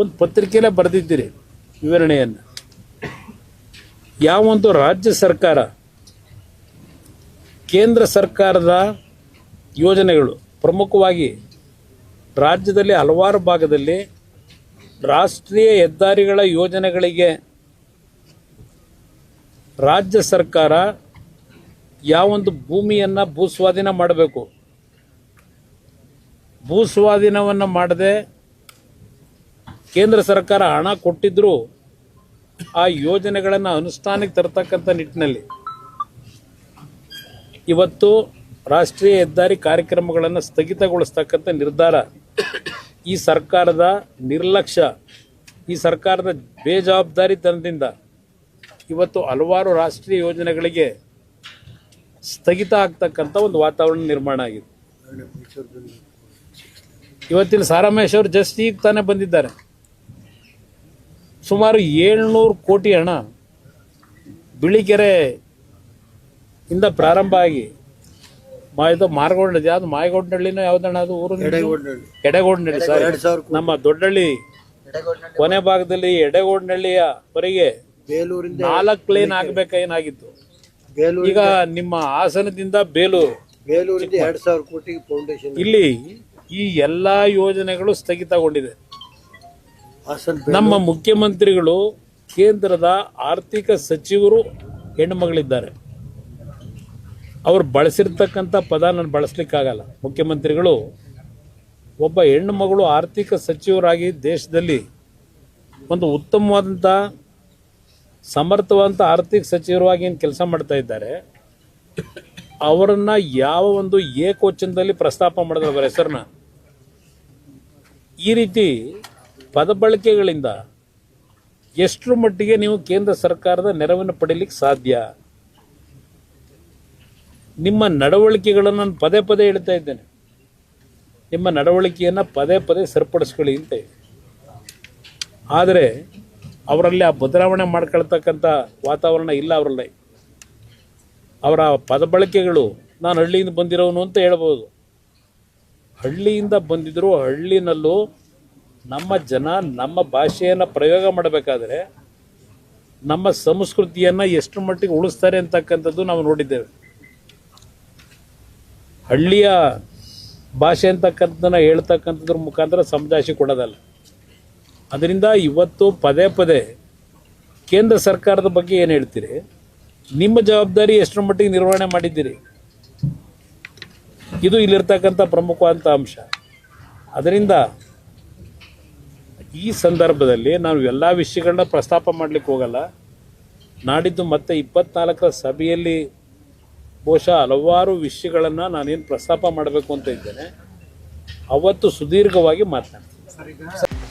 ಒಂದು ಪತ್ರಿಕೆಯಲ್ಲೇ ಬರೆದಿದ್ದೀರಿ ವಿವರಣೆಯನ್ನು. ಯಾವೊಂದು ರಾಜ್ಯ ಸರ್ಕಾರ ಕೇಂದ್ರ ಸರ್ಕಾರದ ಯೋಜನೆಗಳು ಪ್ರಮುಖವಾಗಿ ರಾಜ್ಯದಲ್ಲಿ ಹಲವಾರು ಭಾಗದಲ್ಲಿ ರಾಷ್ಟ್ರೀಯ ಹೆದ್ದಾರಿಗಳ ಯೋಜನೆಗಳಿಗೆ ರಾಜ್ಯ ಸರ್ಕಾರ ಯಾವೊಂದು ಭೂಮಿಯನ್ನು ಭೂಸ್ವಾಧೀನ ಮಾಡಬೇಕು, ಭೂಸ್ವಾಧೀನವನ್ನು ಮಾಡದೆ ಕೇಂದ್ರ ಸರ್ಕಾರ ಹಣ ಕೊಟ್ಟಿದ್ದರೂ ಆ ಯೋಜನೆಗಳನ್ನು ಅನುಷ್ಠಾನಕ್ಕೆ ತರತಕ್ಕಂಥ ನಿಟ್ಟಿನಲ್ಲಿ ಇವತ್ತು ರಾಷ್ಟ್ರೀಯ ಹೆದ್ದಾರಿ ಕಾರ್ಯಕ್ರಮಗಳನ್ನು ಸ್ಥಗಿತಗೊಳಿಸ್ತಕ್ಕಂಥ ನಿರ್ಧಾರ ಈ ಸರ್ಕಾರದ ನಿರ್ಲಕ್ಷ್ಯ, ಈ ಸರ್ಕಾರದ ಬೇಜವಾಬ್ದಾರಿತನದಿಂದ ಇವತ್ತು ಹಲವಾರು ರಾಷ್ಟ್ರೀಯ ಯೋಜನೆಗಳಿಗೆ ಸ್ಥಗಿತ ಆಗ್ತಕ್ಕಂಥ ಒಂದು ವಾತಾವರಣ ನಿರ್ಮಾಣ ಆಗಿದೆ. ಇವತ್ತಿನ ಸಾರಾಮೇಶ್ ಅವರು ಜಸ್ಟ್ ಈಗ ತಾನೇ ಬಂದಿದ್ದಾರೆ. ಸುಮಾರು 700 ಕೋಟಿ ಹಣ ಬಿಳಿಕೆರೆ ಇಂದ ಪ್ರಾರಂಭ ಆಗಿ ಮಾರ್ಗೋಡ್ನಳ್ಳಿ, ಯಾವ್ದು ಮಾಯಗೋಡ್ನಳ್ಳಿನೋ ಯಾವ್ದಣ್ಣ ಅದು ಊರು, ಎಡೆಗೋಡ್ನಳ್ಳಿ, ಸಾರಿ, ನಮ್ಮ ದೊಡ್ಡಹಳ್ಳಿ ಕೊನೆ ಭಾಗದಲ್ಲಿ ಎಡೆಗೋಡ್ನಳ್ಳಿಯವರೆಗೆ 4 ಲೇನ್ ಆಗ್ಬೇಕಾಗಿತ್ತು. ಈಗ ನಿಮ್ಮ ಹಾಸನದಿಂದ ಬೇಲೂರು 2,000 ಕೋಟಿ ಫೌಂಡೇಶನ್, ಇಲ್ಲಿ ಈ ಎಲ್ಲಾ ಯೋಜನೆಗಳು ಸ್ಥಗಿತಗೊಂಡಿದೆ. ನಮ್ಮ ಮುಖ್ಯಮಂತ್ರಿಗಳು ಕೇಂದ್ರದ ಆರ್ಥಿಕ ಸಚಿವರು ಹೆಣ್ಣುಮಗಳಿದ್ದಾರೆ. ಅವ್ರು ಬಳಸಿರ್ತಕ್ಕಂಥ ಪದ ನಾನು ಬಳಸಲಿಕ್ಕಾಗಲ್ಲ. ಮುಖ್ಯಮಂತ್ರಿಗಳು ಒಬ್ಬ ಹೆಣ್ಣು ಮಗಳು ಆರ್ಥಿಕ ಸಚಿವರಾಗಿ ದೇಶದಲ್ಲಿ ಒಂದು ಉತ್ತಮವಾದಂಥ ಸಮರ್ಥವಾದಂಥ ಆರ್ಥಿಕ ಸಚಿವರಾಗಿ ಏನು ಕೆಲಸ ಮಾಡ್ತಾ ಇದ್ದಾರೆ, ಅವರನ್ನು ಯಾವ ಒಂದು ಏಕವಚನದಲ್ಲಿ ಪ್ರಸ್ತಾಪ ಮಾಡಿದ್ರೆ ಅವರ ಹೆಸರನ್ನ, ಈ ರೀತಿ ಪದ ಬಳಕೆಗಳಿಂದ ಎಷ್ಟರ ಮಟ್ಟಿಗೆ ನೀವು ಕೇಂದ್ರ ಸರ್ಕಾರದ ನೆರವನ್ನು ಪಡೀಲಿಕ್ಕೆ ಸಾಧ್ಯ? ನಿಮ್ಮ ನಡವಳಿಕೆಗಳನ್ನು ನಾನು ಪದೇ ಪದೇ ಹೇಳ್ತಾ ಇದ್ದೇನೆ, ನಿಮ್ಮ ನಡವಳಿಕೆಯನ್ನು ಪದೇ ಪದೇ ಸರಿಪಡಿಸ್ಕೊಳ್ಳಿ ಅಂತ. ಆದರೆ ಅವರಲ್ಲಿ ಆ ಬದಲಾವಣೆ ಮಾಡ್ಕೊಳ್ತಕ್ಕಂಥ ವಾತಾವರಣ ಇಲ್ಲ ಅವರಲ್ಲಿ. ಅವರ ಪದ ಬಳಕೆಗಳು ನಾನು ಹಳ್ಳಿಯಿಂದ ಬಂದಿರೋನು ಅಂತ ಹೇಳ್ಬೋದು. ಹಳ್ಳಿಯಿಂದ ಬಂದಿದ್ದರೂ ಹಳ್ಳಿನಲ್ಲೂ ನಮ್ಮ ಜನ ನಮ್ಮ ಭಾಷೆಯನ್ನು ಪ್ರಯೋಗ ಮಾಡಬೇಕಾದ್ರೆ ನಮ್ಮ ಸಂಸ್ಕೃತಿಯನ್ನು ಎಷ್ಟು ಮಟ್ಟಿಗೆ ಉಳಿಸ್ತಾರೆ ಅಂತಕ್ಕಂಥದ್ದು ನಾವು ನೋಡಿದ್ದೇವೆ. ಹಳ್ಳಿಯ ಭಾಷೆ ಅಂತಕ್ಕಂಥದ್ದನ್ನು ಹೇಳ್ತಕ್ಕಂಥದ್ರ ಮುಖಾಂತರ ಸಮಜಾಯಿಷಿ ಕೊಡೋದಲ್ಲ. ಅದರಿಂದ ಇವತ್ತು ಪದೇ ಪದೇ ಕೇಂದ್ರ ಸರ್ಕಾರದ ಬಗ್ಗೆ ಏನು ಹೇಳ್ತೀರಿ, ನಿಮ್ಮ ಜವಾಬ್ದಾರಿ ಎಷ್ಟರ ಮಟ್ಟಿಗೆ ನಿರ್ವಹಣೆ ಮಾಡಿದ್ದೀರಿ, ಇದು ಇಲ್ಲಿರ್ತಕ್ಕಂಥ ಪ್ರಮುಖವಾದಂಥ ಅಂಶ. ಅದರಿಂದ ಈ ಸಂದರ್ಭದಲ್ಲಿ ನಾನು ಎಲ್ಲ ವಿಷಯಗಳನ್ನ ಪ್ರಸ್ತಾಪ ಮಾಡಲಿಕ್ಕೆ ಹೋಗಲ್ಲ. ನಾಡಿದ್ದು ಮತ್ತೆ 24ರ ಸಭೆಯಲ್ಲಿ ಬಹುಶಃ ಹಲವಾರು ವಿಷಯಗಳನ್ನು ನಾನೇನು ಪ್ರಸ್ತಾಪ ಮಾಡಬೇಕು ಅಂತ ಇದ್ದೇನೆ, ಅವತ್ತು ಸುದೀರ್ಘವಾಗಿ ಮಾತನಾಡ್ತೀನಿ.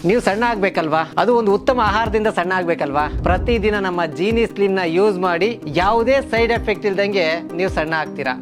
ನೀವು ಸಣ್ಣ ಆಗ್ಬೇಕಲ್ವಾ? ಅದು ಒಂದು ಉತ್ತಮ ಆಹಾರದಿಂದ ಸಣ್ಣ ಆಗ್ಬೇಕಲ್ವಾ? ಪ್ರತಿದಿನ ನಮ್ಮ ಜೀನಿ ಸ್ಲಿಮ್ ನ ಯೂಸ್ ಮಾಡಿ ಯಾವುದೇ ಸೈಡ್ ಎಫೆಕ್ಟ್ ಇಲ್ದಂಗೆ ನೀವು ಸಣ್ಣ ಆಗ್ತೀರಾ.